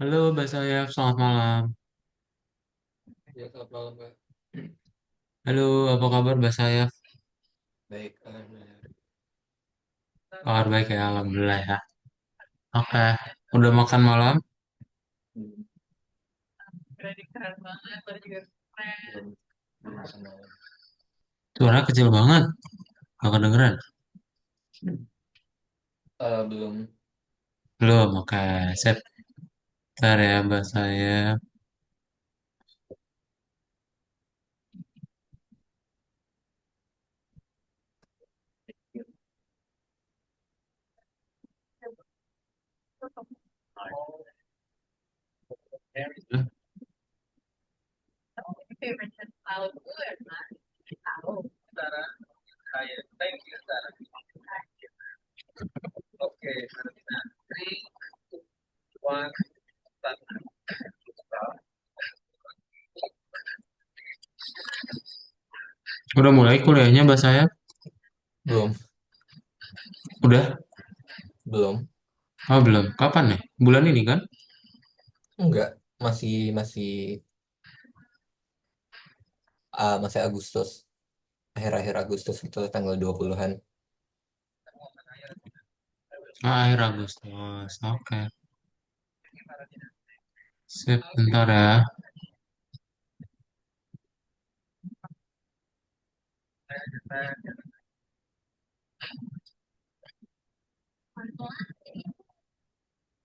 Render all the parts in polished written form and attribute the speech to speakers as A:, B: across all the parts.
A: Halo, Mbak Sayap, selamat malam.
B: Ya, selamat malam, Kak.
A: Halo, apa kabar Mbak Sayap?
B: Baik, alhamdulillah.
A: Kabar baik ya, Alhamdulillah ya. Oke, udah makan malam?
B: Hmm, belum belum makan malam.
A: Suaranya kecil banget, gak kedengeran.
B: Belum.
A: Belum, oke. Set, ntar ya Mbak Sayap. Udah mulai kuliahnya Mbak Sayap?
B: Belum,
A: Udah?
B: belum.
A: Oh belum, kapan nih? Bulan ini kan?
B: Enggak, masih masih masih Agustus, akhir-akhir Agustus itu tanggal 20-an.
A: Akhir Agustus, oke. Sip, bentar ya.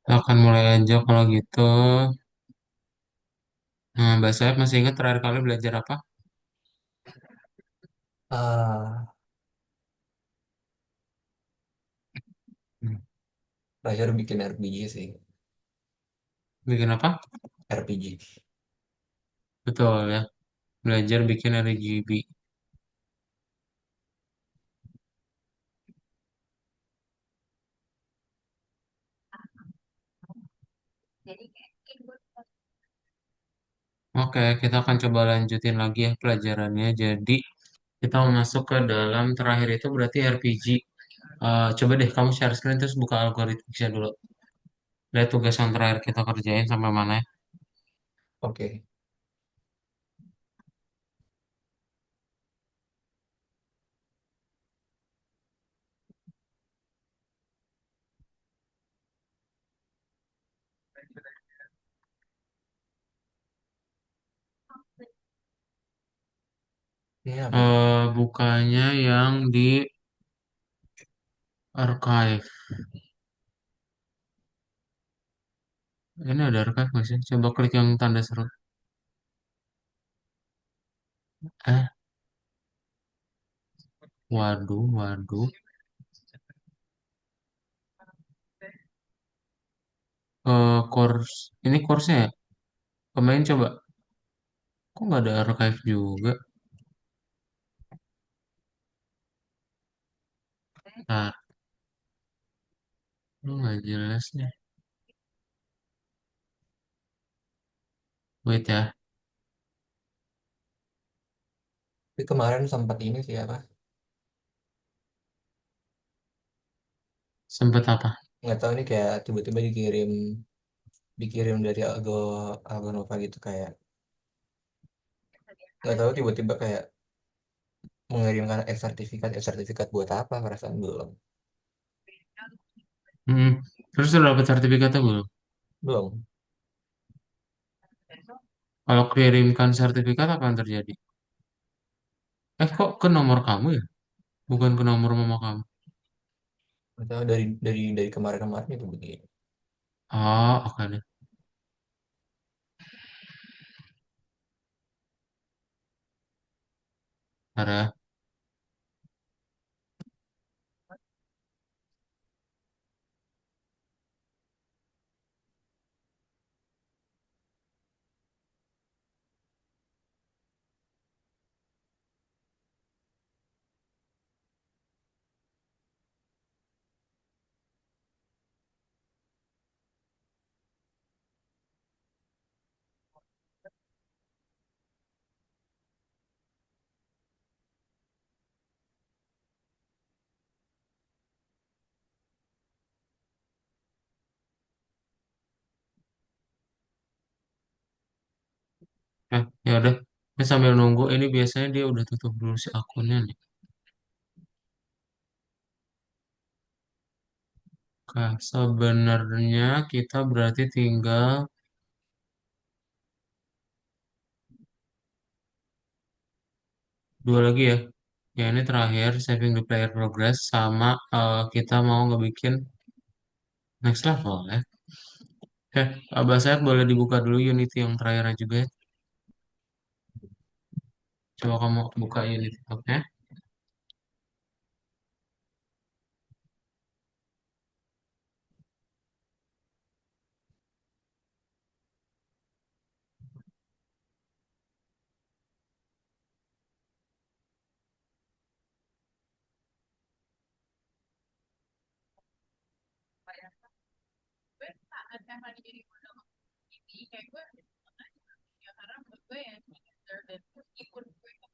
A: Kita akan mulai aja kalau gitu. Nah, Mbak Sayap masih ingat terakhir kali belajar apa?
B: Ah,
A: Hmm,
B: Terakhir bikin RPG sih,
A: Bikin apa?
B: RPG.
A: Betul ya, belajar bikin RGB. Oke, kita akan coba lanjutin lagi ya pelajarannya. Jadi, kita mau masuk ke dalam terakhir itu berarti RPG. Coba deh kamu share screen terus buka algoritmnya dulu. Lihat tugas yang terakhir kita kerjain sampai mana ya.
B: Oke. Ini apa nih?
A: Bukanya yang di archive. Ini ada archive nggak sih? Coba klik yang tanda seru. Eh, waduh, waduh. Course. Ini course-nya ya? Pemain coba. Kok nggak ada archive juga? Nah, lu nggak jelas nih. Wait ya.
B: Tapi kemarin sempat ini sih apa?
A: Sempet apa?
B: Nggak tahu nih kayak tiba-tiba dikirim dikirim dari Algo Nova gitu kayak nggak tahu tiba-tiba kayak mengirimkan sertifikat buat apa perasaan belum.
A: Hmm. Terus udah dapat sertifikatnya belum?
B: Belum.
A: Kalau kirimkan sertifikat apa yang terjadi? Kok ke nomor kamu ya? Bukan ke nomor mama kamu.
B: Atau dari kemarin-kemarin itu begini.
A: Oh, oke deh. Ntar ya. Ya udah. Ini sambil nunggu, ini biasanya dia udah tutup dulu si akunnya nih. Oke, sebenarnya kita berarti tinggal dua lagi ya. Ya ini terakhir, saving the player progress sama kita mau ngebikin next level ya. Oke, Abah saya boleh dibuka dulu Unity yang terakhirnya juga ya. Coba kamu buka Unity, oke?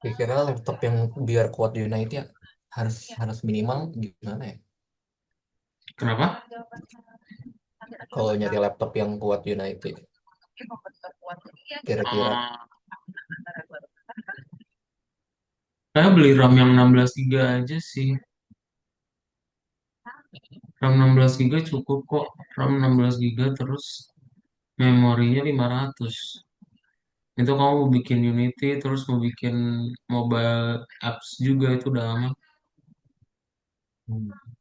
B: Kira-kira laptop yang biar kuat di United ya harus harus minimal gimana ya?
A: Kenapa?
B: Kalau nyari laptop yang kuat United, kira-kira
A: Saya beli RAM yang 16 GB aja sih. RAM 16 GB cukup kok. RAM 16 GB terus memorinya 500. Itu kamu mau bikin Unity terus mau bikin mobile apps juga itu udah aman.
B: hmm,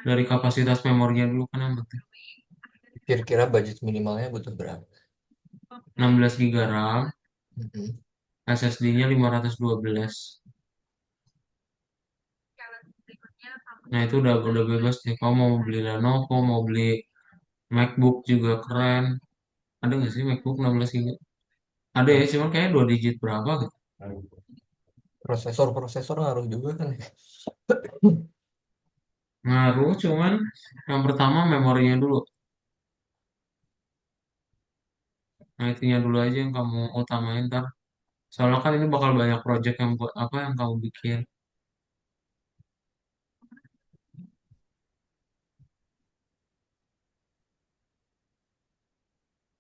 A: Dari kapasitas memorinya dulu kan yang penting.
B: kira-kira budget minimalnya butuh berapa?
A: 16 GB RAM,
B: Mm-mm.
A: SSD-nya 512. Nah itu udah bebas deh. Kamu mau beli Lenovo, mau beli MacBook juga keren. Ada nggak sih MacBook 16 GB? Ada ya,
B: Nah,
A: cuman kayaknya 2 digit berapa gitu.
B: prosesor ngaruh juga kan ya?
A: Ngaruh, cuman yang pertama memorinya dulu. Nah itunya dulu aja yang kamu utamain ntar. Soalnya kan ini bakal banyak project yang buat apa yang kamu bikin.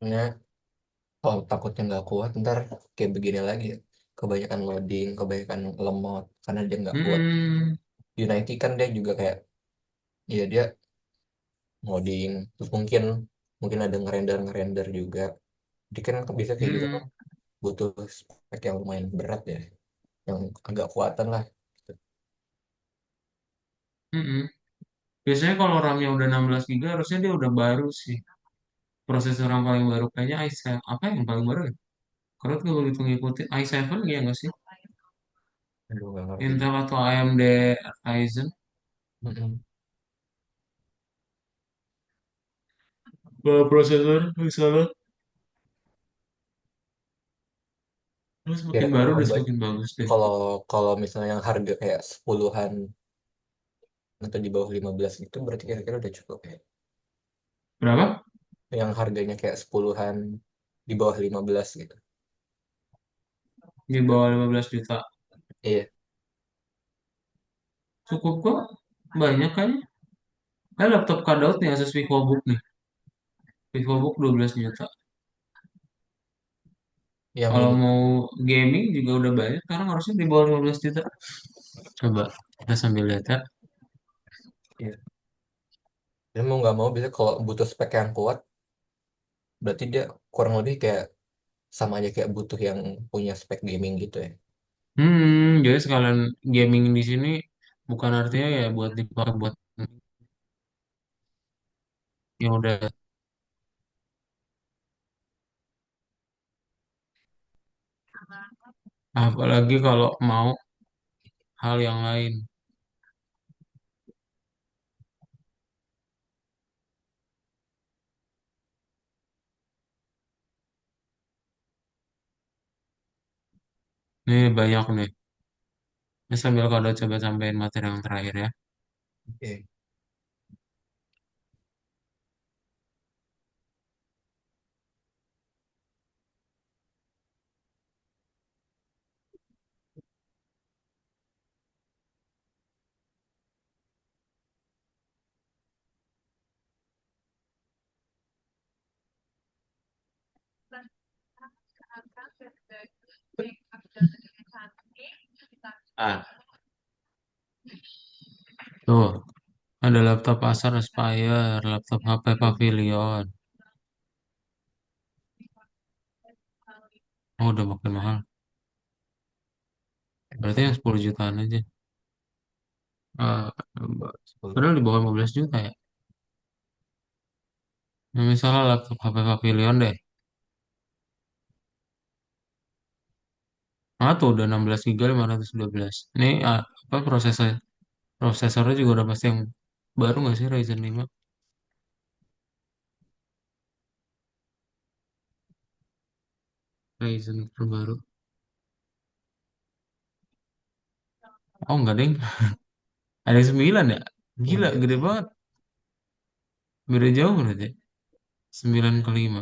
B: Ya, kalau takutnya nggak kuat, ntar kayak begini lagi. Kebanyakan loading, kebanyakan lemot, karena dia nggak kuat.
A: Hmm,
B: United kan dia juga kayak, ya dia loading, terus mungkin mungkin ada ngerender juga. Jadi kan bisa kayak gitu kan
A: hmm,
B: butuh spek yang lumayan berat ya, yang agak kuatan lah.
A: hmm. Biasanya kalau RAM-nya udah 16 GB harusnya dia udah baru sih. Prosesor yang paling baru kayaknya i7. Apa yang paling baru ya? Karena tuh begitu ngikutin i7 ya nggak sih?
B: Aduh, nggak ngerti
A: Intel
B: juga.
A: atau AMD Ryzen.
B: Mm-mm.
A: Kalau prosesor misalnya terus semakin
B: Kira-kira
A: baru
B: kalau
A: udah semakin bagus deh.
B: kalau kalau misalnya yang harga kayak sepuluhan atau di bawah 15 itu berarti kira-kira udah cukup ya.
A: Berapa?
B: Yang harganya kayak sepuluhan di bawah 15 gitu.
A: Di bawah 15 juta.
B: Iya,
A: Cukup kok. Banyak kan? Laptop Kadout nih Asus VivoBook nih. VivoBook 12 juta.
B: yang
A: Kalau
B: ini.
A: mau gaming juga udah banyak. Sekarang harusnya di bawah 15 juta. Coba kita sambil lihat ya.
B: Iya. Dan mau nggak mau bisa kalau butuh spek yang kuat, berarti dia kurang lebih kayak sama aja kayak butuh yang punya spek gaming gitu ya.
A: Jadi sekalian gaming di sini bukan artinya ya buat dipakai buat yang udah. Apalagi kalau mau hal yang lain. Nih banyak nih. Ini sambil kalau coba sampein materi yang terakhir ya.
B: Oke.
A: Ah, tuh ada laptop Acer Aspire, laptop HP Pavilion. Oh, udah makin mahal. Berarti yang 10 jutaan aja. Eh,
B: Sepuluh.
A: padahal di bawah 15 juta ya. Nah, misalnya laptop HP Pavilion deh. Ah, tuh udah 16 GB 512. Ini apa prosesornya juga udah pasti yang baru nggak sih Ryzen 5? Ryzen terbaru. Oh enggak ding. Ada yang 9 ya? Gila,
B: Iya.
A: gede banget. Beda jauh berarti. 9 ke 5.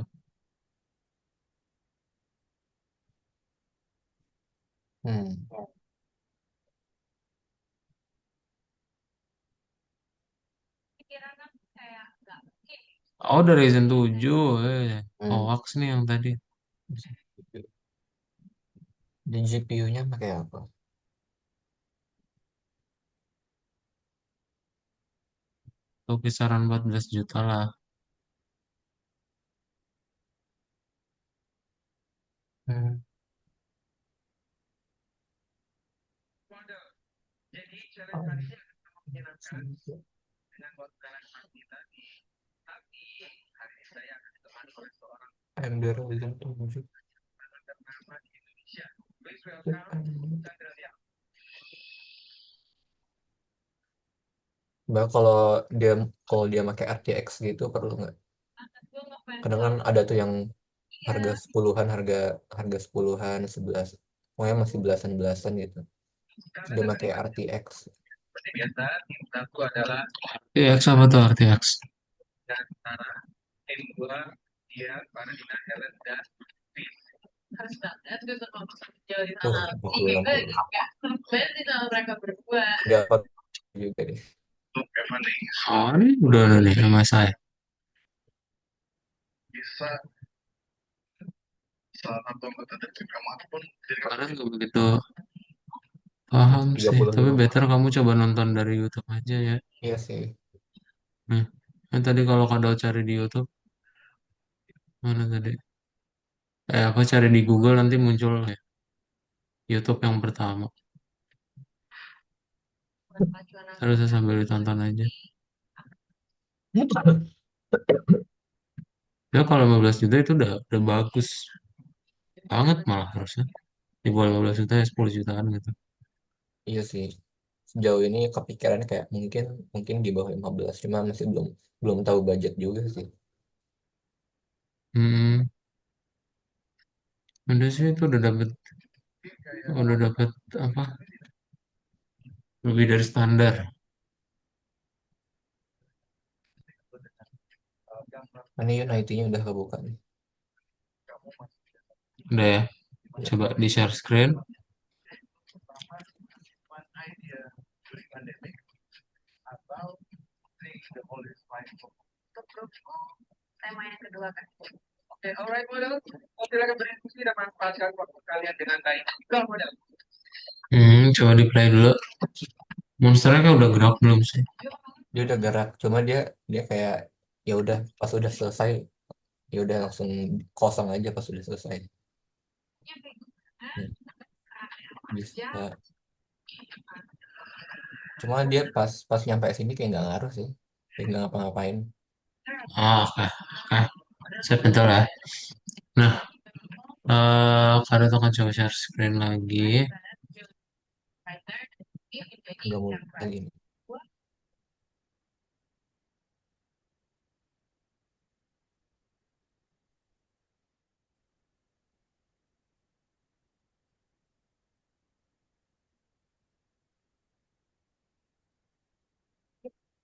B: Hmm.
A: Oh, udah Ryzen 7.
B: Hmm.
A: Hoax nih yang tadi.
B: Di GPU-nya pakai apa?
A: Tuh kisaran 14 juta lah.
B: Hmm. AMD Ryzen 7. Mbak, kalau dia pakai RTX gitu perlu nggak? Kadang kan ada tuh yang harga sepuluhan, harga harga sepuluhan, 11, pokoknya masih belasan-belasan gitu. Terus dia pakai RTX.
A: RTX apa tuh RTX?
B: Tuh, 5060. Dapat juga deh.
A: Oh, ini udah nih sama saya. Karena nggak begitu paham sih. Tapi
B: 35.
A: better kamu coba nonton dari YouTube aja ya.
B: Iya sih.
A: Nah, kan tadi kalau kado cari di YouTube, mana tadi? Apa cari di Google nanti muncul ya. YouTube yang pertama. Terus sambil ditonton aja. Ya kalau 15 juta itu udah bagus banget malah harusnya. Di bawah 15 juta ya 10 jutaan gitu.
B: Iya sih. Sejauh ini kepikiran kayak mungkin mungkin di bawah 15, cuma masih belum belum tahu budget juga sih.
A: Hmm, udah sih itu udah dapet apa? Lebih dari standar.
B: Ini Unity-nya udah kebuka nih.
A: Udah ya.
B: Ya.
A: Coba di share screen. Coba di play dulu. Monsternya kayak udah gerak belum sih?
B: Dia udah gerak, cuma dia dia kayak ya udah pas udah selesai ya udah langsung kosong aja pas udah selesai. Hmm, bisa. Cuma dia pas pas nyampe sini kayak nggak ngaruh sih. Kayak nggak ngapa-ngapain.
A: Ah, oke. Oke. Saya bentar ya. Nah, kalian akan coba share screen lagi.
B: Udah mulai lagi nih.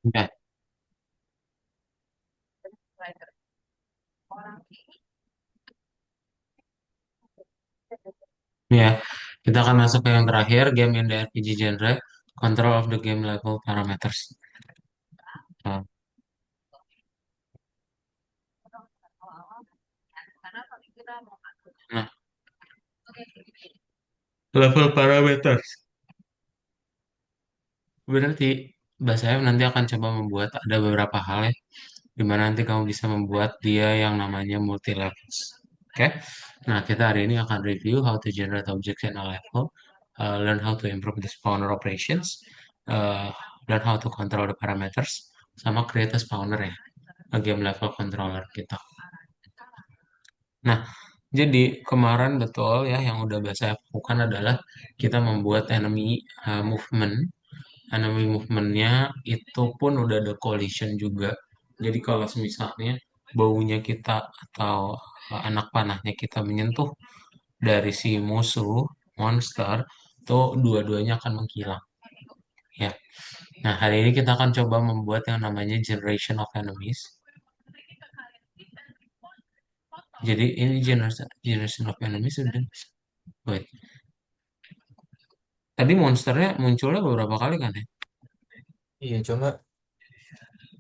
A: Oke. Ini ya, kita akan masuk ke yang terakhir, game in the RPG genre, control of the game level parameters. Nah, nah, level parameters. Berarti bahasa saya nanti akan coba membuat ada beberapa hal ya, di mana nanti kamu bisa membuat dia yang namanya multi levels. Oke, nah kita hari ini akan review how to generate objects in a level, learn how to improve the spawner operations, uh, learn how to control the parameters, sama create a spawner ya, a game level controller kita. Nah, jadi kemarin betul ya yang udah saya lakukan adalah kita membuat enemy movementnya itu pun udah ada collision juga. Jadi kalau misalnya baunya kita atau anak panahnya kita menyentuh dari si musuh monster, tuh dua-duanya akan menghilang ya. Nah, hari ini kita akan coba membuat yang namanya generation of enemies. Jadi ini generation of enemies sudah. Wait, tadi monsternya munculnya beberapa kali kan ya?
B: Iya, cuma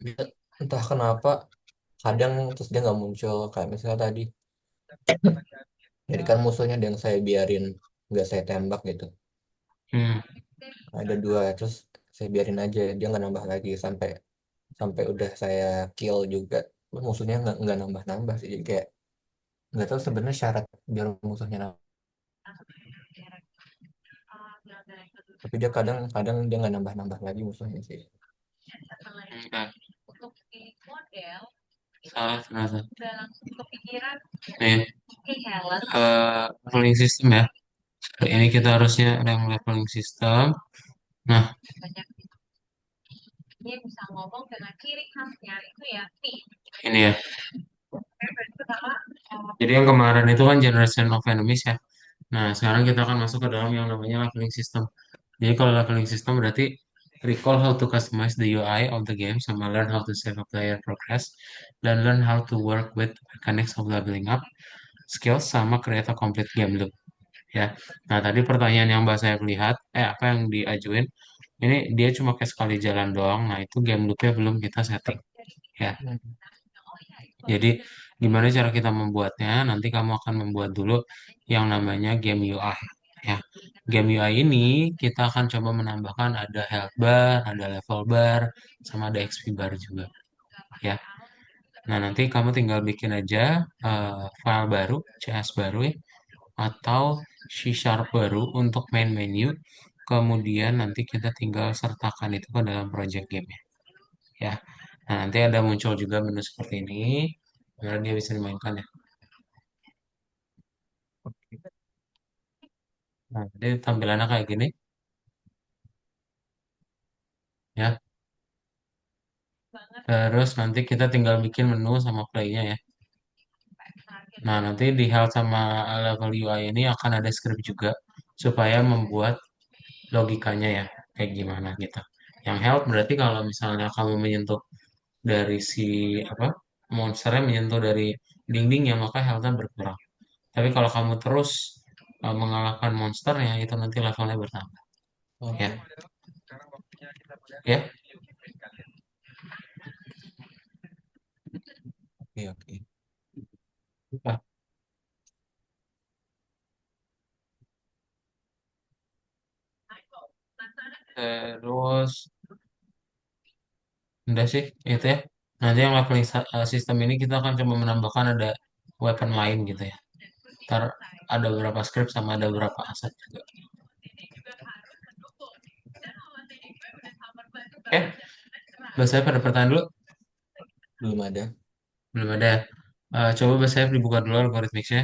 B: dia entah kenapa kadang terus dia nggak muncul kayak misalnya tadi. Jadi kan musuhnya ada yang saya biarin nggak saya tembak gitu.
A: Hmm,
B: Ada dua terus saya biarin aja dia nggak nambah lagi sampai sampai udah saya kill juga. Musuhnya nggak nambah nambah sih. Jadi kayak nggak tahu sebenarnya syarat biar musuhnya nambah. Tapi dia kadang kadang dia nggak nambah nambah lagi musuhnya sih.
A: enggak. Salah ternyata. Nih, leveling system ya. Ini kita harusnya rank leveling system. Nah, ini ya. Jadi yang kemarin itu kan generation of enemies ya. Nah, sekarang kita akan masuk ke dalam yang namanya leveling system. Jadi kalau leveling system berarti recall how to customize the UI of the game sama learn how to save a player progress dan learn how to work with mechanics of leveling up, skills sama create a complete game loop ya. Nah, tadi pertanyaan yang Mbak saya lihat, apa yang diajuin, ini dia cuma kayak sekali jalan doang. Nah, itu game loopnya belum kita setting ya.
B: Hmm.
A: Jadi, gimana cara kita membuatnya? Nanti kamu akan membuat dulu yang namanya game UI. Ya, game UI ini kita akan coba menambahkan ada health bar, ada level bar, sama ada XP bar juga. Ya, nah nanti kamu tinggal bikin aja file baru, CS baru ya, atau C Sharp baru untuk main menu. Kemudian nanti kita tinggal sertakan itu ke dalam project game ya. Nah, nanti ada muncul juga menu seperti ini. Kemudian dia bisa dimainkan ya. Nah, jadi tampilannya kayak gini ya. Terus nanti kita tinggal bikin menu sama playnya ya. Nah, nanti di health sama level UI ini akan ada script juga supaya membuat logikanya ya kayak gimana gitu. Yang health berarti kalau misalnya kamu menyentuh dari si apa monsternya menyentuh dari dindingnya maka health-nya berkurang. Tapi kalau kamu terus mengalahkan monsternya itu nanti levelnya bertambah. Ya,
B: Oke,
A: ya.
B: oke, oke.
A: Nah, terus udah sih itu ya. Nanti yang leveling sistem ini kita akan coba menambahkan ada weapon lain gitu ya. Ntar ada beberapa script sama ada beberapa aset juga. Oke, bahasa saya pada pertanyaan dulu.
B: Belum ada.
A: Belum ada. Coba bahasa saya dibuka dulu algoritmiknya.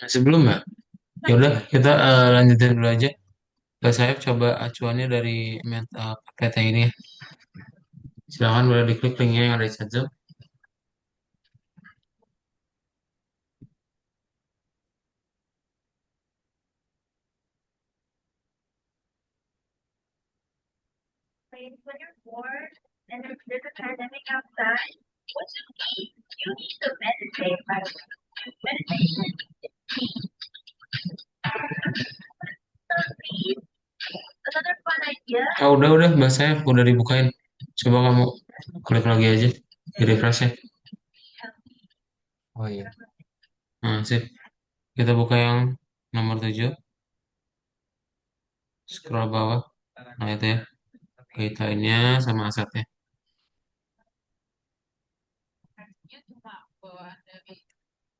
A: Masih belum ya? Ya udah kita lanjutin dulu aja. Saya coba acuannya dari PT ini ya. Silahkan boleh diklik linknya yang ada di chat Zoom. Ah, udah Mbak saya udah dibukain. Coba kamu klik lagi aja di refresh ya.
B: Oh iya.
A: Nah, sip. Kita buka yang nomor 7, scroll bawah. Nah, itu ya. Kaitannya sama asetnya.
B: Oke.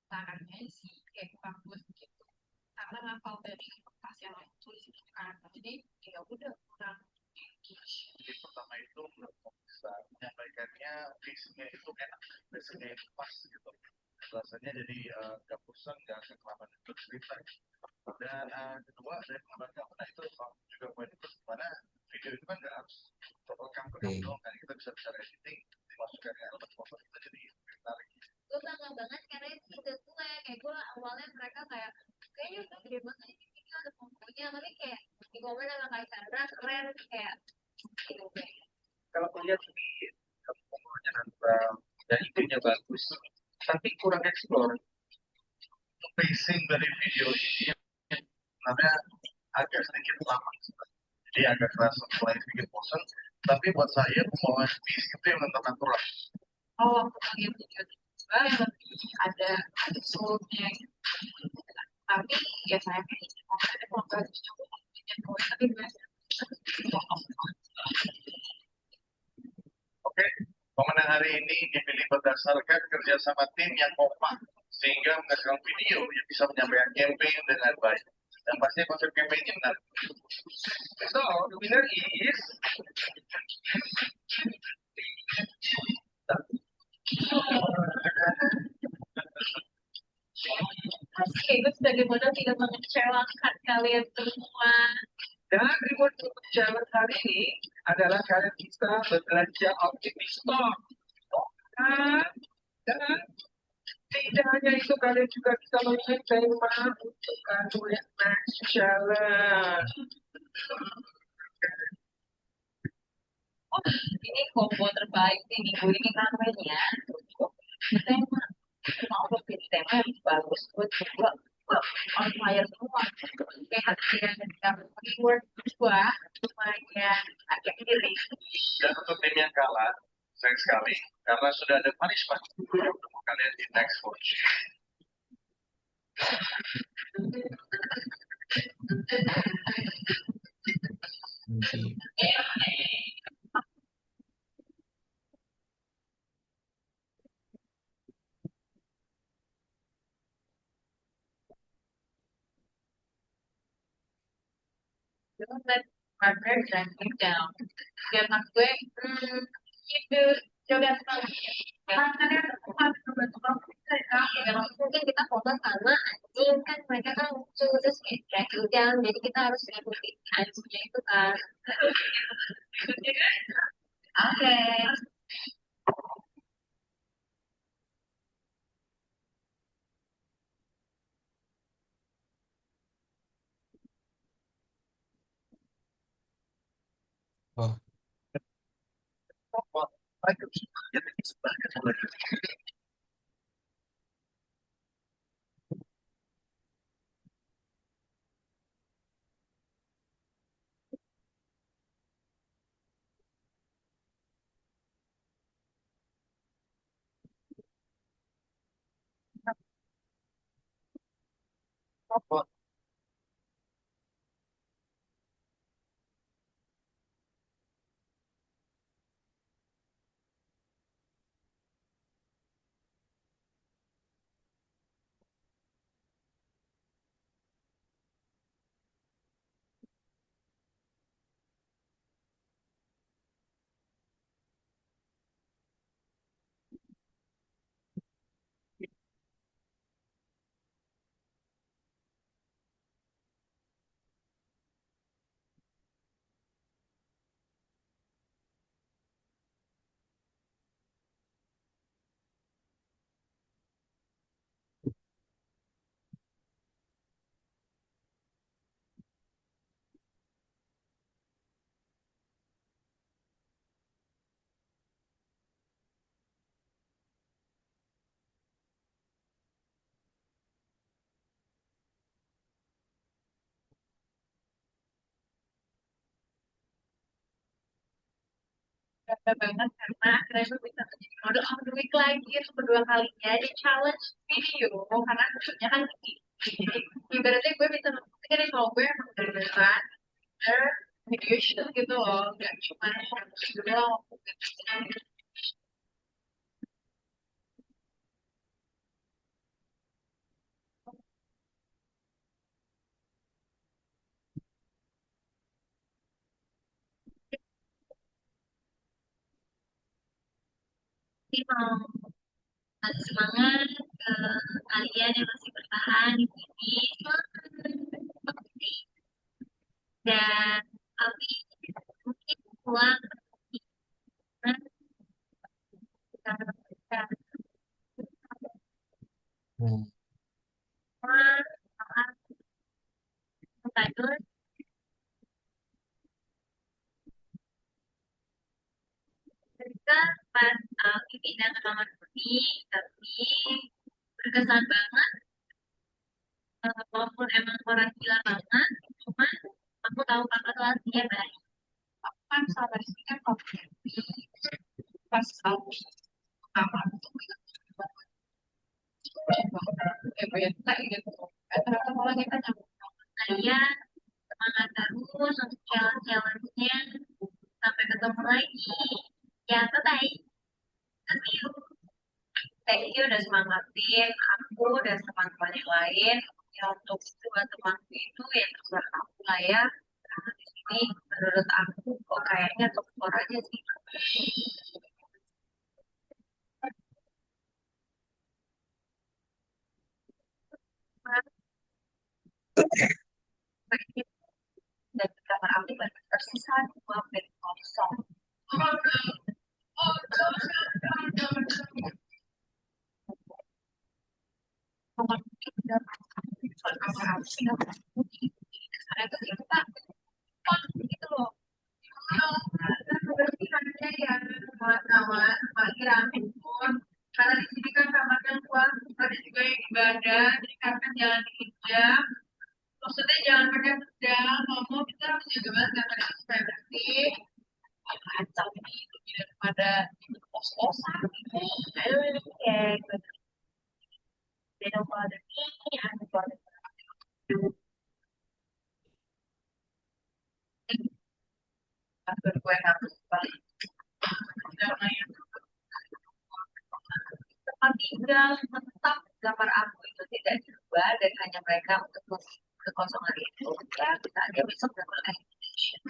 B: Nanti. Oh,
C: bangga banget karena akhirnya gue bisa menjadi model of the week lagi untuk kedua kalinya di challenge video karena shootnya kan gini. Jadi ibaratnya gue bisa membuktikan nih kalau gue emang beneran bener video shoot gitu loh, gak cuma foto doang. Jadi mau kasih semangat ke kalian yang masih bertahan di sini. Semangat. Dan kami mungkin pulang karena kita
B: Hmm.
C: semua Tadul ketika pas pindah ke kamar ini, tapi berkesan banget. Walaupun emang orang gila banget, cuman aku tahu kakak tuh aslinya baik. Aku kan sabar sih kan kalau pas aku kamar tuh bete gitu. Ternyata malah kita nyambung. Saya semangat terus untuk challenge-challenge-nya. Sampai ketemu lagi. Ya, bye-bye. See you. Thank you udah semangatin aku dan teman-teman yang lain. Ya untuk dua temanku itu ya terserah kamu lah ya. Karena di sini menurut aku kok kayaknya top skor aja sih. Dan di kamar aku baru tersisa dua bed kosong. Kamar mungkin udah soal kamar aku sih nggak mungkin. Karena itu kita gitu loh. Berarti hanya ya nama Pak handphone. Karena di sini kan kamarnya luas, ada juga yang ibadah, jadi kan jangan diinjak. Maksudnya jangan pakai pedang, ngomong kita harus jaga banget nggak pakai supaya bersih. Kacau ini lebih daripada kos-kosan. Ayo ini ya, they don't bother me, I don't bother them. After gue harus balik. Tempat tinggal tetap gambar aku itu tidak dirubah dan hanya mereka untuk kekosongan itu. Ya, kita aja besok dapat explanation.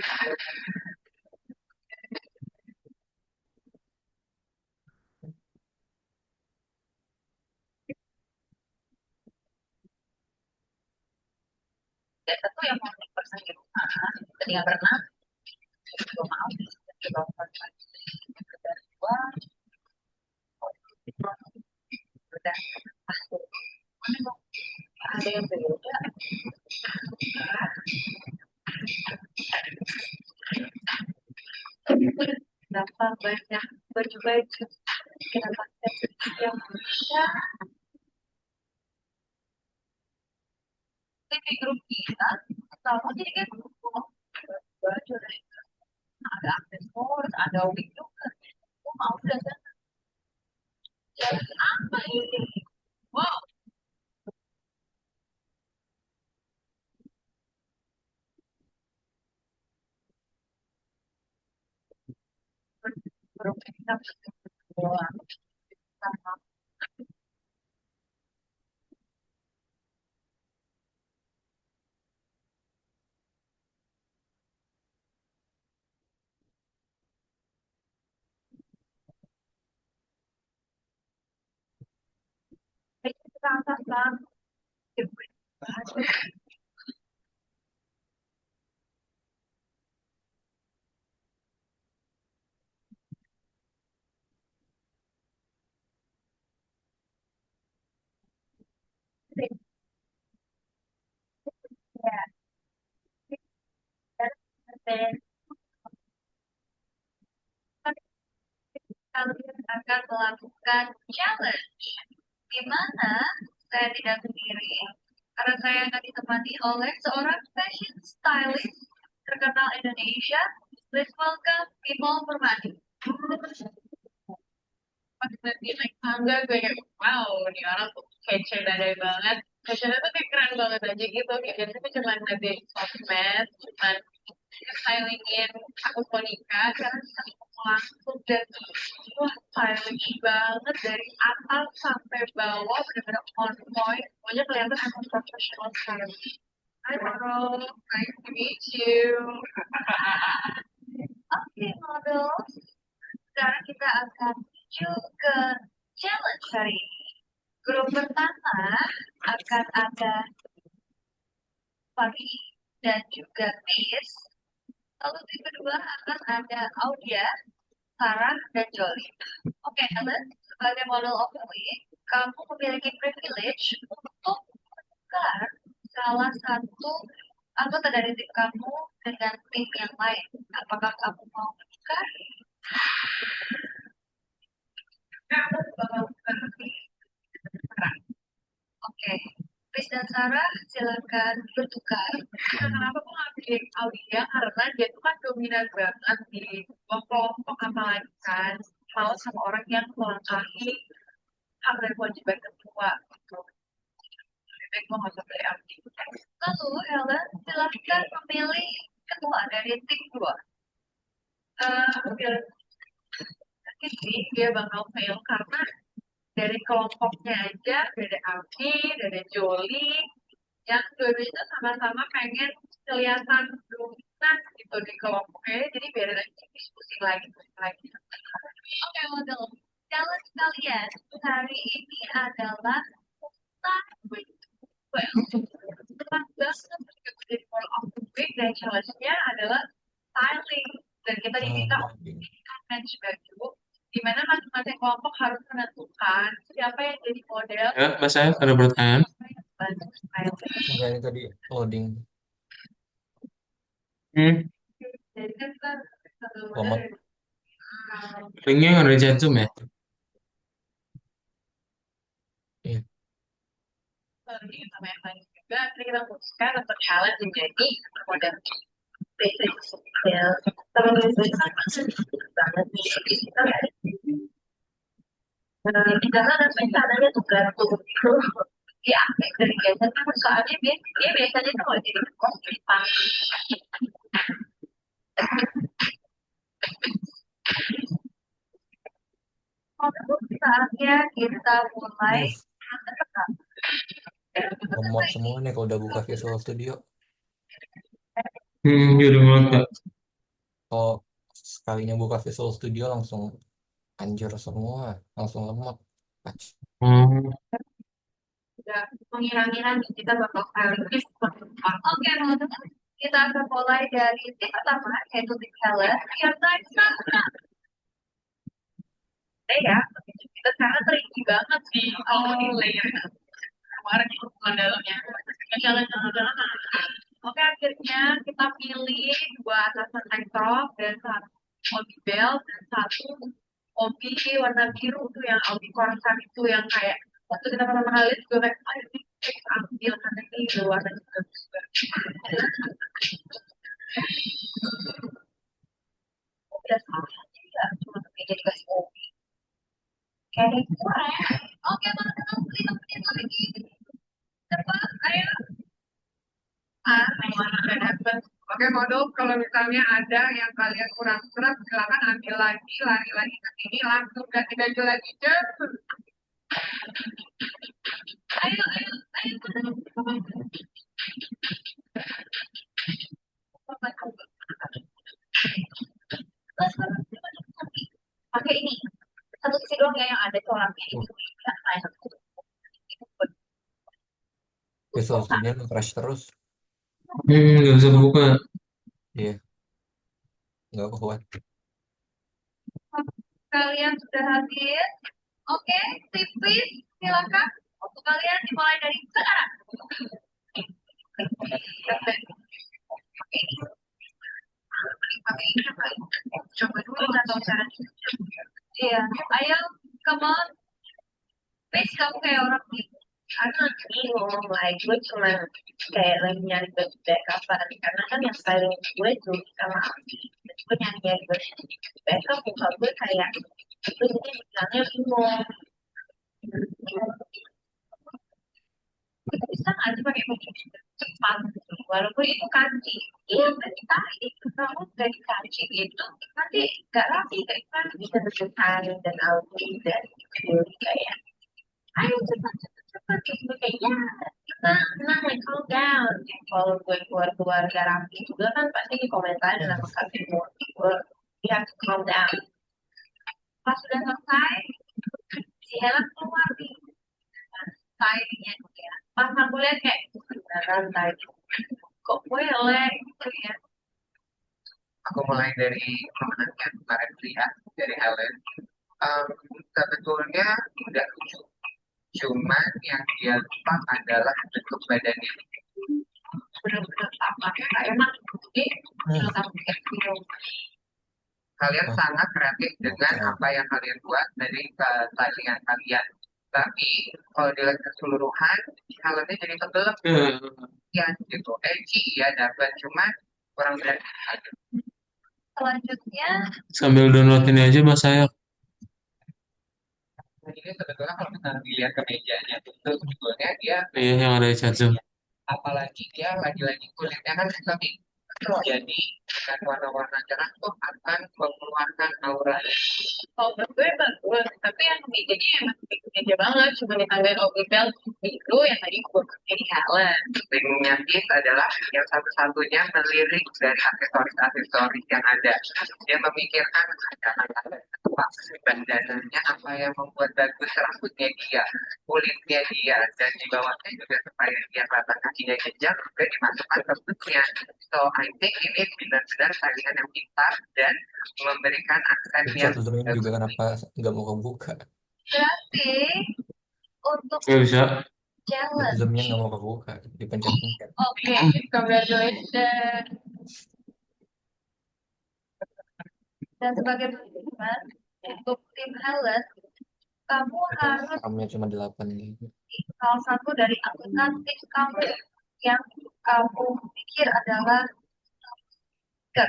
C: Dan tentu yang mau persen di rumah, tinggal berenang, gue mau, coba dari dua, udah, ada yang berbeda, berapa banyak baju-baju kenapa yang bisa di grup kita sama jadi kan baju ada aksesoris ada wig juga aku mau udah jadi apa ini wow grup kita doang sama kita angkat kan ya dan kalian akan melakukan challenge di mana saya tidak sendiri karena saya akan ditemani oleh seorang fashion stylist terkenal Indonesia. Please welcome Bimo Permadi. Pas nanti naik tangga gue kayak wow nih orang tuh kece dadai banget. Kece tuh kayak keren banget aja gitu. Kayak biasanya tuh cuma dari sosmed, cuma stylingin aku Monica sekarang aku langsung dan wah stylish banget dari atas sampai bawah benar-benar on point. Pokoknya kelihatan aku professional sekali. Hi Maro, nice to meet you. Oke model, sekarang kita akan menuju ke challenge hari ini. Grup pertama akan ada Fahri dan juga Miss. Lalu tim kedua akan ada Audia, Sarah, dan Jolly. Oke, Ellen, sebagai model of the week, kamu memiliki privilege untuk menukar salah satu anggota dari tim kamu dengan tim yang lain. Apakah kamu mau menukar? Kamu bakal menukar tim. Oke, Chris dan Sarah silakan bertukar. Nah, kenapa aku ngambil Audia? Karena dia tuh kan dominan banget di kelompok apalagi kan mau sama orang yang melangkahi hak dan kewajiban kedua. Gitu. Lebih baik mau nggak usah pilih Audia. Lalu Helen silakan memilih ketua dari tim dua. Aku pilih mungkin sih dia bakal fail karena dari kelompoknya aja ada Alfi, ada Joli, yang dua-duanya itu sama-sama pengen kelihatan dominan gitu di kelompoknya, jadi biar nanti diskusi lagi, diskusi lagi. Oke, model. Challenge kalian hari ini adalah start well. Tepat banget untuk jadi model of the week dan challenge-nya adalah styling. Dan kita diminta untuk match baju di mana masing-masing kelompok harus menentukan siapa yang jadi model.
A: Ya, Mas saya ada pertanyaan.
B: Enggak, ini tadi loading.
A: Hmm,
C: Jadi kan kita satu model
B: Lemot.
C: dari
A: linknya yang ada di chat Zoom ya?
B: Iya.
C: sama yang lain juga. Nanti kita putuskan untuk challenge menjadi model basic skill. Teman-teman itu banget nih. Kita di dalam rencananya tuh gantung diambil dari gadget kan soalnya dia biasanya tuh kalau jadi kos di saatnya kita mulai
B: Yes. Lemot semua nih kalau udah buka Visual Studio.
A: Gitu banget, Kak.
B: Kalau sekalinya buka Visual Studio langsung anjir semua, langsung lemot. Ach.
A: Oh,
C: udah mengira-ngira nih kita bakal styling ini seperti apa. Oke, teman-teman. Kita akan mulai dari tim pertama, yaitu tim Helen. Yang tadi ya, kita sekarang tricky banget sih kalau di layer kemarin itu bukan dalamnya. Jalan Oke, akhirnya kita pilih dua atasan tank top dan satu Obi belt dan satu Obi warna biru itu yang Obi Corsa itu yang kayak waktu kita pertama kali juga kayak ah ini fix ambil karena ini warna juga udah salah ya cuma jadi kasih Obi kayak oke teman-teman 5 menit lagi cepat ayo Oke, modul kalau misalnya ada yang kalian kurang serap, silakan ambil lagi, lari-lari ke sini, langsung ganti baju lagi. Cepet. Ayo, ayo, ayo. Pakai ini. Satu sisi doang ya yang ada coraknya. Ini
B: Visual Studio crash terus.
A: nggak bisa buka.
B: Iya, nggak kuat.
C: Kalian sudah hadir? Oke, tipis, silakan. Untuk kalian dimulai dari sekarang. Coba dulu atau cara. Iya, ayo, come on. Please, kamu kayak orang karena bingung lah, gue cuma kayak lagi nyari baju kayak kapan karena kan yang styling gue tuh sama gue nyari-nyari besok muka gue kayak itu jadi bilangnya bingung bisa nggak sih pakai kunci cepat gitu. Walaupun itu kancing iya tapi tadi kamu dari kancing itu nanti nggak rapi kayak kan bisa berdesain dan Audi dan Yuri kayak ayo cepat cepat cepat gitu kayak ya kita tenang like calm down. Kalau gue keluar keluar gak rapi juga kan pasti komentarin sama kak Timur gue you have to calm down. Pas sudah selesai si Helen keluar nih tainya ya pas aku lihat kayak beneran tai kok gue elek gitu ya.
D: Aku mulai dari pemenang yang kemarin lihat dari Helen. Em, Sebetulnya tidak lucu, cuman yang dia lupa adalah bentuk badannya.
C: Bener-bener tampaknya gak enak jadi
B: Hmm.
C: kamu kayak gitu.
D: Kalian
B: Oh,
D: sangat kreatif dengan
B: keren.
D: apa yang kalian buat dari kesalinan kalian. Tapi kalau dilihat keseluruhan, Helennya jadi tebel ya gitu. Edgy ya dapat, cuman kurang berani aja.
C: Selanjutnya
A: Sambil download ini aja Mas saya.
D: Nah, ini sebetulnya kalau kita dilihat ke mejanya itu sebetulnya dia
A: Iya yang ada di chat Zoom.
D: apalagi dia lagi-lagi kulitnya kan eksotik. Jadi dengan warna-warna cerah tuh akan mengeluarkan aura.
C: kalau menurut gue bagus tapi yang mejanya emang meja banget cuma ditambahin obi belt biru yang tadi gue pakai di Helen.
D: Bingungnya Giz adalah yang satu-satunya melirik dari aksesoris-aksesoris yang ada. Dia memikirkan jangan ada apa bandananya apa yang membuat bagus rambutnya dia, kulitnya dia, dan di bawahnya juga supaya dia kelihatan kakinya jejak juga dimasukkan ke bentuknya. So I think ini benar-benar saringan yang pintar dan memberikan aksen
B: Itu
D: yang
B: satu zoom ini juga
D: bagus.
B: kenapa nggak mau kebuka?
C: Berarti untuk
A: Nggak bisa.
B: Itu
C: challenge
B: zoomnya nggak mau kebuka, dipencet-pencet.
C: oke congratulations dan sebagai pengumuman untuk tim Helen kamu harus
B: Ramnya cuma 8 gitu.
C: salah satu dari angkutan tips kamu yang kamu pikir adalah kan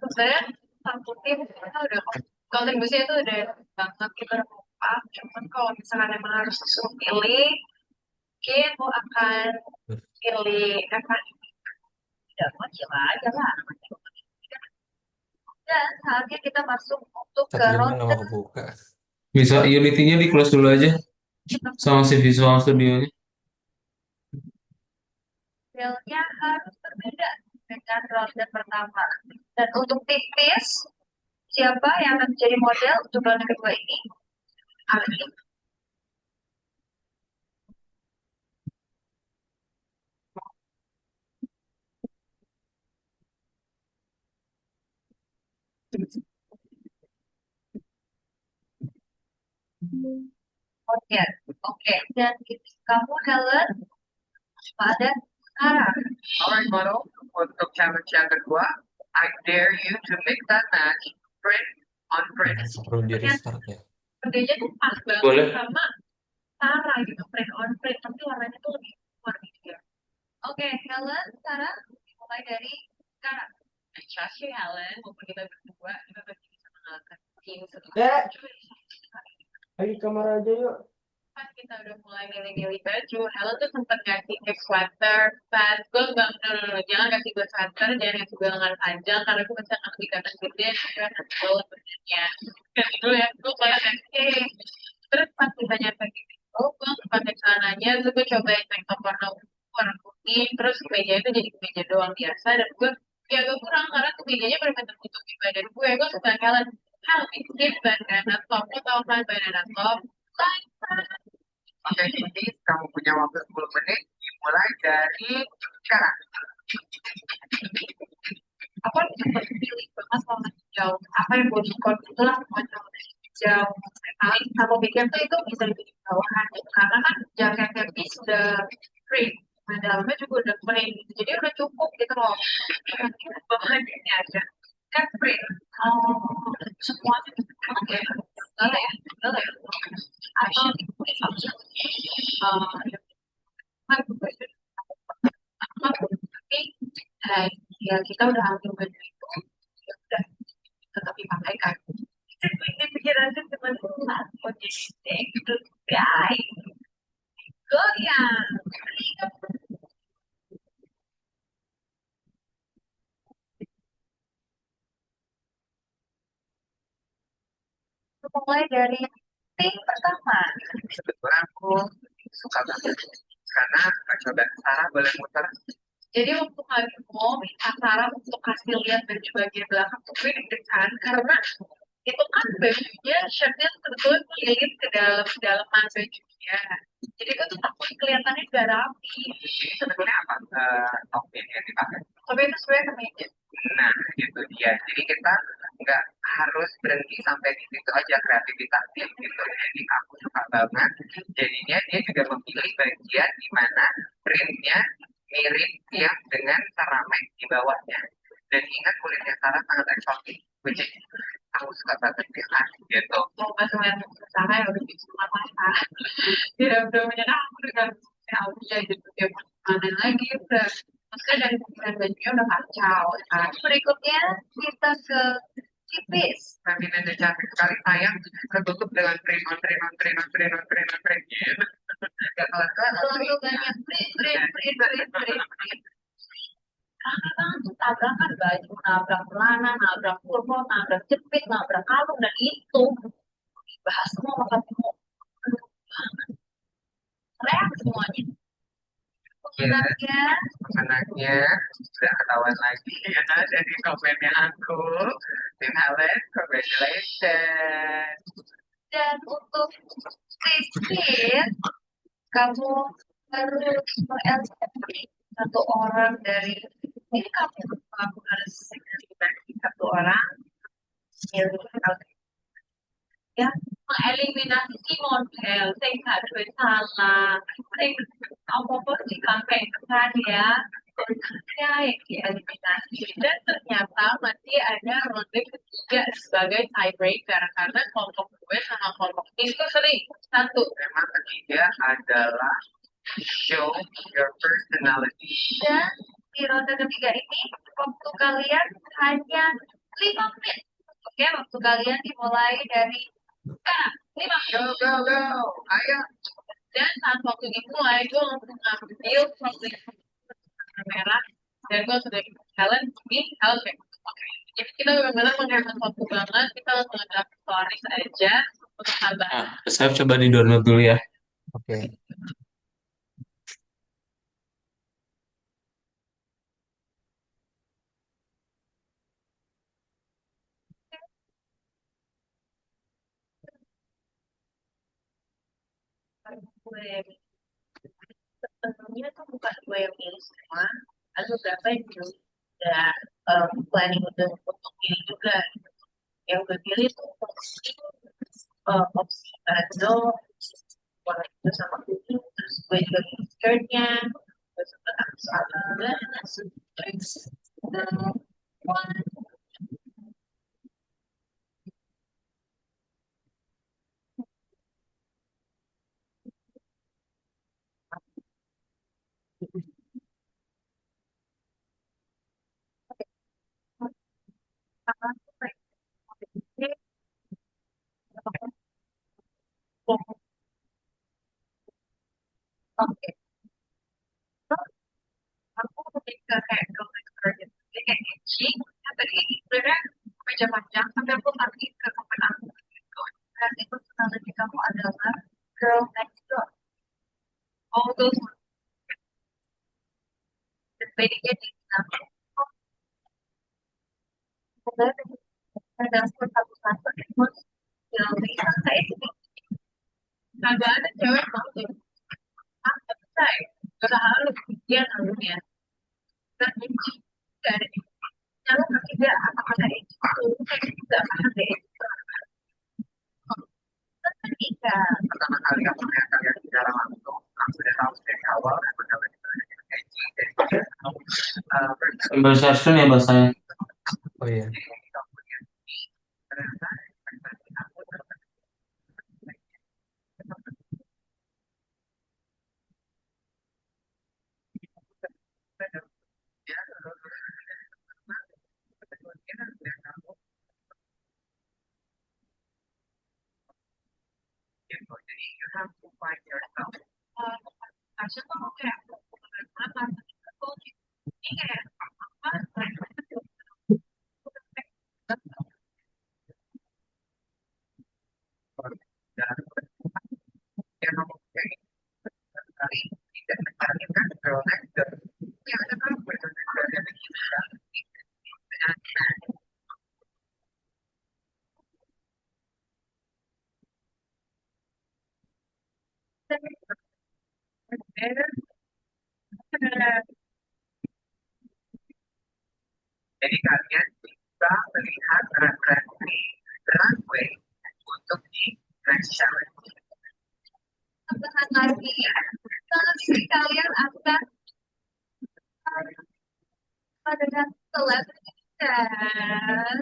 C: sebenarnya satu tim kita udah kalau tim Busia itu udah banget kita udah kompak cuman kalau misalkan emang harus disuruh pilih mungkin aku akan pilih apa tidak mau coba aja lah dan saatnya kita masuk untuk
B: Satu
C: ke
B: zoomnya nggak
C: ronde
B: mau kebuka.
A: Bisa Unity-nya di close dulu aja sama si Visual Studio-nya.
C: hasilnya harus berbeda dengan ronde pertama dan untuk tipis siapa yang akan menjadi model untuk ronde kedua ini Ali. Oke, oke. Dan tips kamu Helen pada sekarang.
D: Alright, model. Untuk challenge yang kedua, I dare you to mix that match print on print.
B: Perlu di restart ya.
C: Bedanya tuh pas banget
A: Boleh.
C: sama Sarah gitu, print on print, tapi warnanya tuh lebih keluar gitu ya. Oke, Helen, Sarah, mulai dari sekarang. I trust you, Helen. Walaupun kita berdua, kita pasti bisa mengalahkan tim setelah.
E: Lagi kamar aja yuk.
C: Pas kita udah mulai milih-milih baju, Helen tuh sempet ngasih kayak sweater, pants, gue bang, no, jangan kasih gue sweater, jangan kasih gue lengan panjang, karena gue bisa nggak dikata gede, dan gue sebenarnya. Kan dulu ya, gue kayak terus pas kita nyampe gitu, gue pakai celananya, terus gue cobain tank top warna putih, terus kemeja itu jadi kemeja doang biasa, dan gue ya gue kurang karena kemejanya benar-benar tutupi badan gue suka Helen, hal ini bandana top, lo tau kan bandana top,
D: Oke, jadi kamu punya waktu 10 menit dimulai dari sekarang.
C: aku harus sempat pilih banget kalau masih jauh apa yang gue suka itulah macam jauh paling aku pikir tuh itu bisa dibikin bawahan gitu. Karena kan jaketnya bis sudah print nah dalamnya juga udah print gitu. Jadi udah cukup gitu loh bahannya ini aja kan print semuanya oke boleh ya boleh ya atau tapi ya kita udah ambil baju itu ya I kan di pikiranku cuma aku jadi gitu guys goyang. Mulai dari tim pertama.
D: Kebetulan aku suka banget karena coba Sarah boleh muter.
C: Jadi waktu kami mau minta Sarah untuk kasih lihat baju bagian belakang tuh gue deg-degan karena itu kan bajunya shirtnya sebetulnya kelilit ke dalam dalaman bajunya. Jadi gue tuh takut kelihatannya gak rapi.
D: Sebetulnya apa topik yang dipakai?
C: Tapi itu sebenarnya kemeja.
D: Nah, itu dia. Jadi kita nggak harus berhenti sampai di situ aja kreativitasnya gitu. Jadi aku suka banget. Jadinya dia juga memilih bagian di mana printnya mirip yang dengan ceramek di bawahnya. Dan ingat kulitnya Sarah sangat eksotik. Which is, aku suka banget ya gitu.
C: Mau pas ngeliat Sarah yang udah bisa apa dia udah menyerah aku dengan Aulia gitu dia mau mana lagi udah maksudnya dari pikiran bajunya udah kacau kan. Berikutnya kita ke tipis.
D: Tapi ada cantik sekali sayang ketutup dengan print on print on print on print on print on print gitu. Gak kelar-kelar.
C: Lalu banyak print. Rame banget tuh tabrakan baju, nabrak celana, nabrak kurma, nabrak jepit, nabrak kalung, dan itu dibahas semua makan semua. Reak semuanya.
D: Iya,
C: Anaknya,
D: anaknya sudah ketahuan lagi ya dari komennya aku. Tim Helen, congratulations.
C: dan untuk Christine, kamu harus meng-LCP satu orang dari ini kamu harus seleksi satu orang ya mengeliminasi si model saya nggak bersalah saya apa-apa disampaikan ya ya yang dieliminasi dan ternyata masih ada ronde ketiga sebagai tiebreaker karena kelompok gue sama kelompok ini itu sering satu
D: Memang ketiga adalah show your personality.
C: dan di ronde ketiga ini waktu kalian hanya 5 menit. Oke, waktu kalian dimulai dari sekarang 5 menit.
D: Go, go, go. Ayo.
C: Dan saat waktu dimulai, gue langsung ngambil profil kamera dan gue sudah Helen di Helen. Oke, jadi kita benar-benar menghemat waktu banget. Kita langsung ada stories aja untuk tambah.
A: Nah, saya coba di download dulu ya.
B: Oke.
C: Gue sebenarnya tuh bukan gue yang milih semua, ada beberapa yang belum udah planning untuk pilih juga. Yang gue pilih tuh opsi bundle warna itu sama kuning, terus gue juga pilih skirtnya, terus sempat aku salah juga, terus oke, aku ketika kayak dokter gitu, jadi kayak itchy, tadi ini sebenarnya meja panjang, sampai aku tarik ke temen aku gitu. Dan itu strategi kamu adalah girl next door. All those the bedanya di sana. Ada satu-satu terus yang bisa saya sih kagak ada cewek mau tuh ah tapi saya gak harus dia harusnya dan itu gak ada kalau tidak apa ada itu saya juga ada itu ketika
D: Pertama kali aku melihat kalian secara langsung, aku sudah tahu dari awal aku dapat edgy dari
A: Sambil search ya bahasanya.
B: Oh iya.
D: ternyata ekspektasi aku have to find yourself. Passion tuh kayak benar-benar masuk ke ini kayak apa? Dan yang ngomong kayak sekali tidak mencerminkan girl next door. Yang ada kan benar-benar kita. Jadi kalian bisa melihat referensi runway untuk di next challenge.
C: Tambahan lagi ya. Kalau kalian akan dengan selebriti dan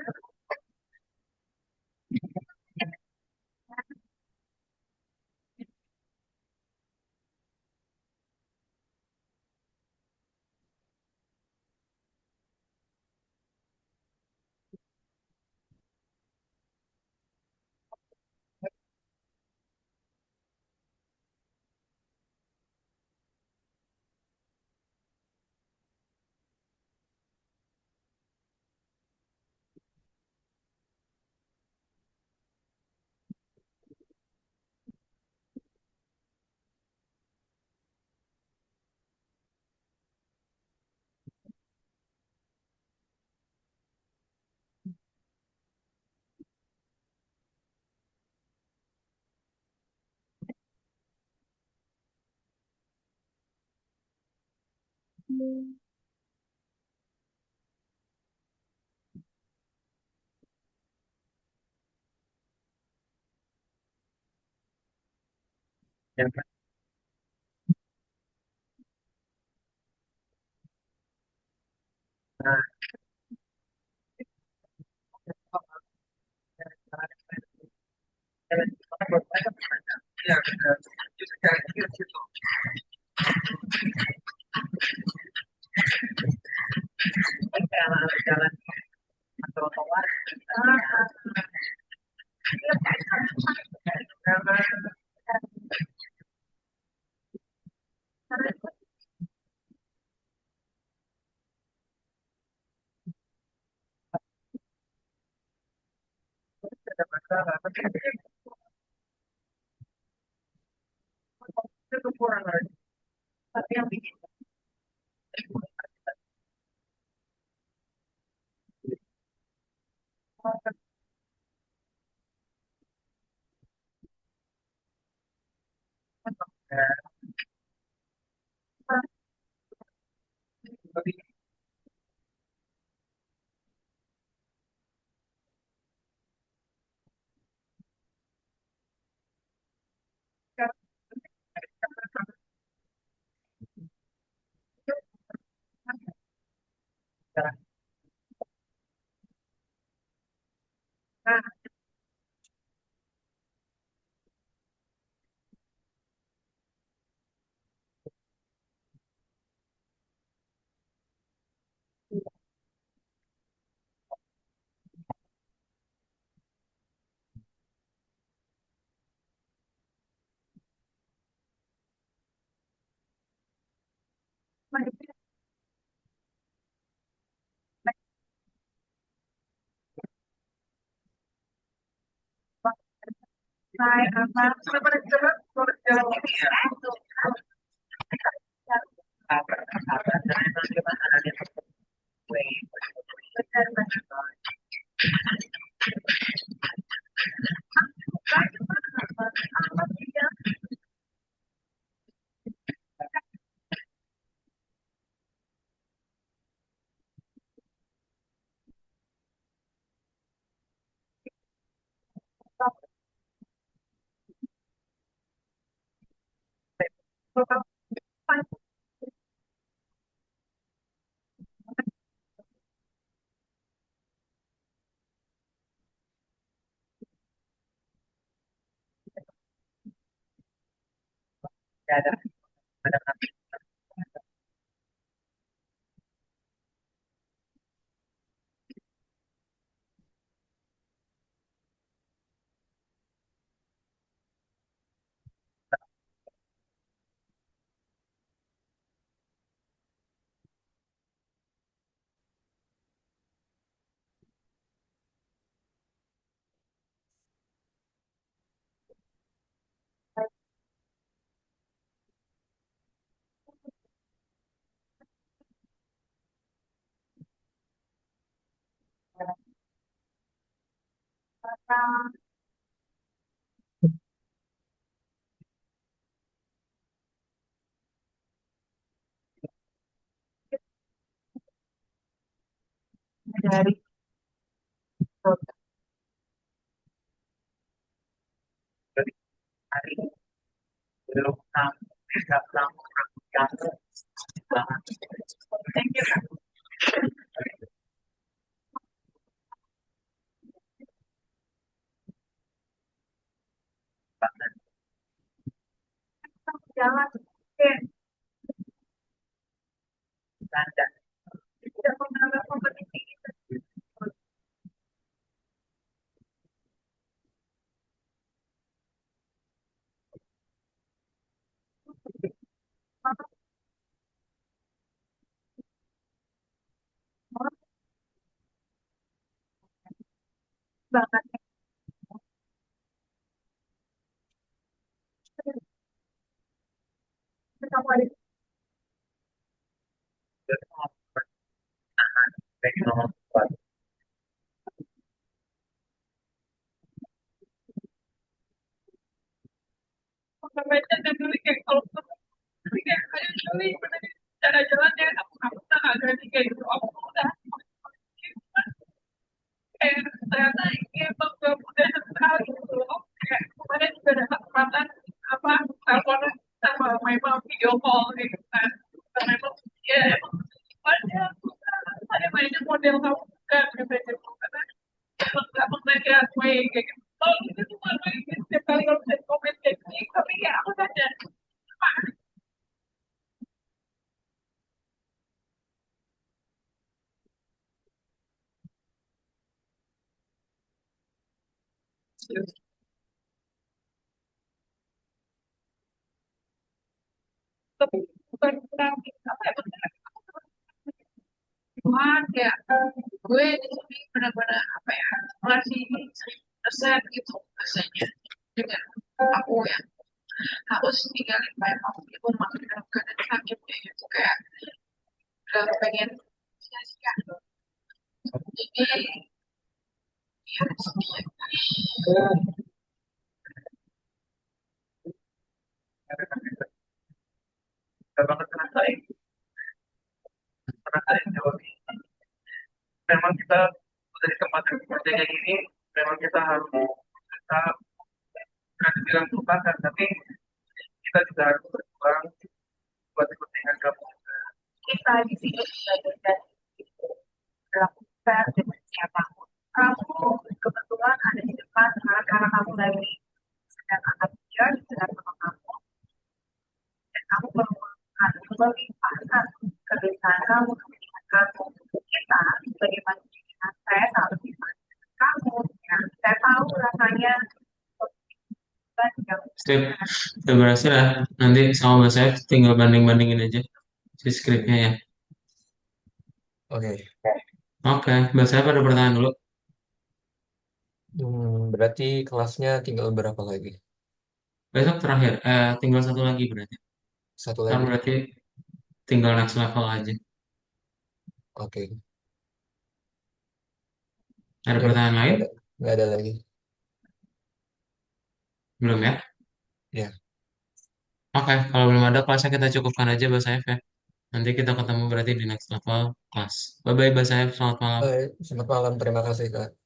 D: Dan ya, justru kayak gitu. Jalan-jalan atau tower. Ada masalah, tapi itu kekurangan. Tapi yang bikin ada
C: dari hari belum bisa pulang yang jalan dan tidak mengalami kompetisi banget. Kamu ada permainan dan dulu kayak kalau kayak ayo Juli cara jalannya aku tak ada nih kayak gitu aku udah kayak ternyata ini emang gak mudah sekali gitu loh kayak kemarin juga ada kesempatan apa telepon sama memang video call gitu kan sama memang ya emang banyak saya mainnya model kamu kan katanya karena emang gak mengajar gue kayak gitu oh itu tuh gue setiap kali kalau saya komen kayak gini tapi ya aku tanya tapi bukan kurang apa ya cuman ya gue di sini benar-benar apa ya masih resep gitu rasanya juga aku ya harus tinggalin memang di rumah dalam keadaan sakit kayak gitu kayak udah pengen sia-sia jadi ya sedih banget ngerasain jawab memang kita dari tempat kerja kayak gini memang kita harus tetap berani bilang lupakan tapi kita juga harus berjuang buat kepentingan kamu kita di sini belajar dan melakukan dengan siapapun kamu kebetulan ada di depan karena kamu lagi sedang angkat bicara sedang sama kamu dan kamu perlu melimpahkan kebiasaan kamu kepentingan kamu kita sebagai manusia saya harus bisa kamu ya saya tahu rasanya
A: Sip, udah berhasil ya. Nanti sama Mas saya tinggal banding-bandingin aja si skripnya ya.
B: Oke.
A: Oke, Mbak saya pada pertanyaan dulu.
B: Berarti kelasnya tinggal berapa lagi?
A: Besok terakhir, tinggal satu lagi berarti.
B: Satu
A: Kan
B: lagi.
A: berarti tinggal next level aja.
B: Oke.
A: Ada
B: Ya udah,
A: pertanyaan lain?
B: nggak ada lagi.
A: Belum ya?
B: Ya.
A: Oke, kalau belum ada kelasnya kita cukupkan aja Mbak Saif ya. Nanti kita ketemu berarti di next level kelas. Bye-bye Mbak Saif, selamat malam.
B: Selamat malam. Terima kasih, Kak.